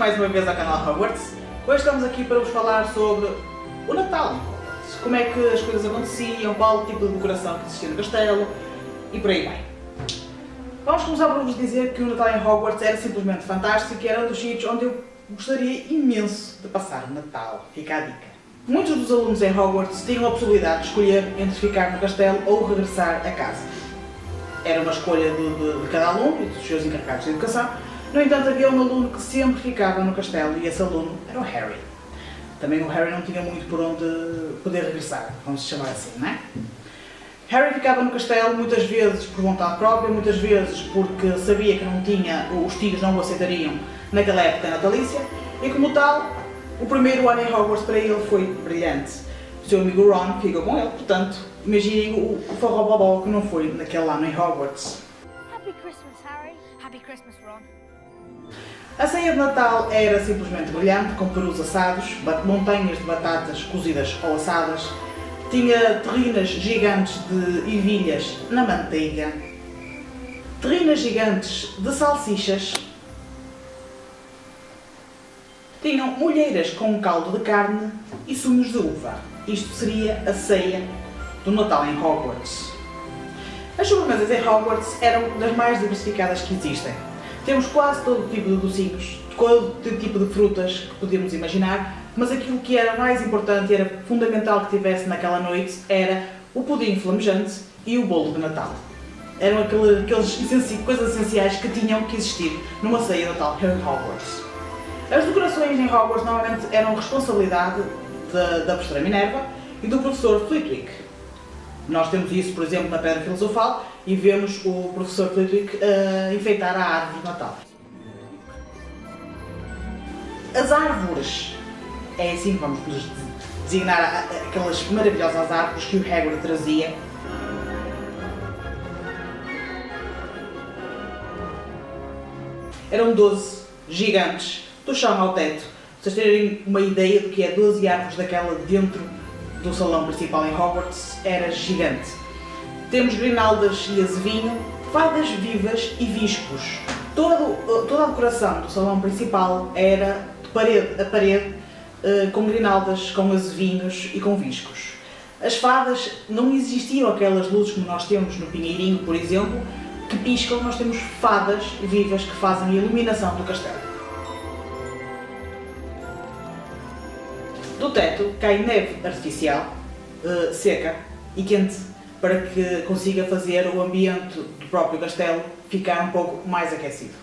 mais uma vez ao canal Hogwarts. Hoje estamos aqui para vos falar sobre o Natal em Hogwarts. Como é que as coisas aconteciam, qual o tipo de decoração que existia no castelo e por aí vai. Vamos começar por vos dizer que o Natal em Hogwarts era simplesmente fantástico e era um dos sítios onde eu gostaria imenso de passar o Natal. Fica a dica. Muitos dos alunos em Hogwarts tinham a possibilidade de escolher entre ficar no castelo ou regressar a casa. Era uma escolha de cada aluno e dos seus encarregados de educação. No entanto, havia um aluno que sempre ficava no castelo e esse aluno era o Harry. Também o Harry não tinha muito por onde poder regressar, vamos chamar assim, não é? Harry ficava no castelo muitas vezes por vontade própria, muitas vezes porque sabia que não tinha, os tios não o aceitariam naquela época natalícia e como tal, o primeiro ano em Hogwarts para ele foi brilhante. O seu amigo Ron ficou com ele, portanto, imaginem o forró-bobó que não foi naquele ano em Hogwarts. Happy Christmas, Harry. Happy Christmas, Ron. A ceia de Natal era simplesmente brilhante, com perus assados, montanhas de batatas cozidas ou assadas, tinha terrinas gigantes de ervilhas na manteiga, terrinas gigantes de salsichas, tinham molheiras com caldo de carne e sumos de uva. Isto seria a ceia do Natal em Hogwarts. As sobremesas em Hogwarts eram das mais diversificadas que existem. Temos quase todo tipo de docinhos, todo tipo de frutas que podíamos imaginar, mas aquilo que era mais importante e era fundamental que tivesse naquela noite era o pudim flamejante e o bolo de Natal. Eram aquelas coisas essenciais que tinham que existir numa ceia de Natal em Hogwarts. As decorações em Hogwarts normalmente eram responsabilidade da professora Minerva e do professor Flitwick. Nós temos isso, por exemplo, na Pedra Filosofal e vemos o professor Flitwick enfeitar a árvore de Natal. As árvores, é assim que vamos designar aquelas maravilhosas árvores que o Hagrid trazia. Eram 12 gigantes, do chão ao teto. Para vocês terem uma ideia do que é 12 árvores daquela dentro do salão principal em Hogwarts, era gigante. Temos grinaldas e azevinho, fadas vivas e viscos. Toda a decoração do salão principal era de parede a parede, com grinaldas, com azevinhos e com viscos. As fadas, não existiam aquelas luzes como nós temos no Pinheirinho, por exemplo, que piscam. Nós temos fadas vivas que fazem a iluminação do castelo. Do teto cai neve artificial, seca e quente, para que consiga fazer o ambiente do próprio castelo ficar um pouco mais aquecido.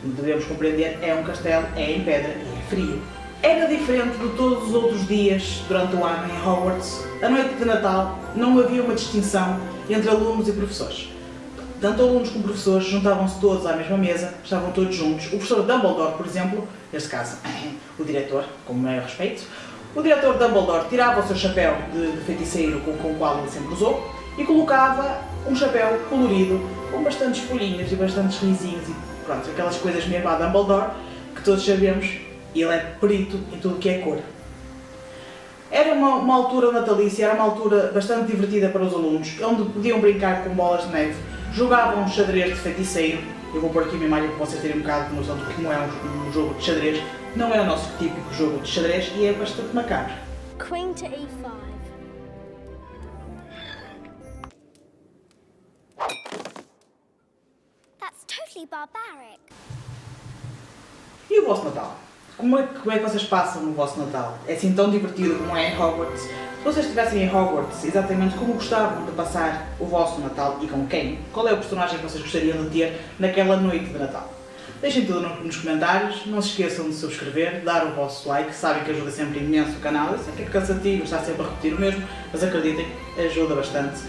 Como devemos compreender, é um castelo, é em pedra e é frio. Era diferente de todos os outros dias durante o ano em Hogwarts. A noite de Natal não havia uma distinção entre alunos e professores. Tanto alunos como professores juntavam-se todos à mesma mesa, estavam todos juntos. O professor Dumbledore, por exemplo, neste caso o diretor, com o maior respeito, o diretor Dumbledore tirava o seu chapéu de feiticeiro com o qual ele sempre usou e colocava um chapéu colorido com bastantes folhinhas e bastantes risinhos e pronto, aquelas coisas mesmo a Dumbledore que todos sabemos, e ele é perito em tudo o que é cor. Era uma altura natalícia, era uma altura bastante divertida para os alunos, onde podiam brincar com bolas de neve, jogavam xadrez de feiticeiro. Eu vou pôr aqui uma imagem para vocês terem um bocado de noção do que não é um jogo de xadrez. Não é o nosso típico jogo de xadrez e é bastante macabro. Queen to E5. That's totally barbaric. E o vosso Natal? Como é que vocês passam o vosso Natal? É assim tão divertido como é em Hogwarts? Se vocês estivessem em Hogwarts, exatamente como gostavam de passar o vosso Natal e com quem? Qual é o personagem que vocês gostariam de ter naquela noite de Natal? Deixem tudo nos comentários, não se esqueçam de subscrever, dar o vosso like, sabem que ajuda sempre imenso o canal. Eu sei que é cansativo, está sempre a repetir o mesmo, mas acreditem, ajuda bastante.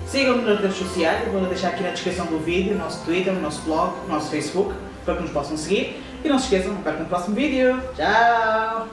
Sigam-nos nas redes sociais, eu vou deixar aqui na descrição do vídeo, o nosso Twitter, o nosso blog, o nosso Facebook, para que nos possam seguir. E não se esqueçam, não percam no próximo vídeo. Tchau!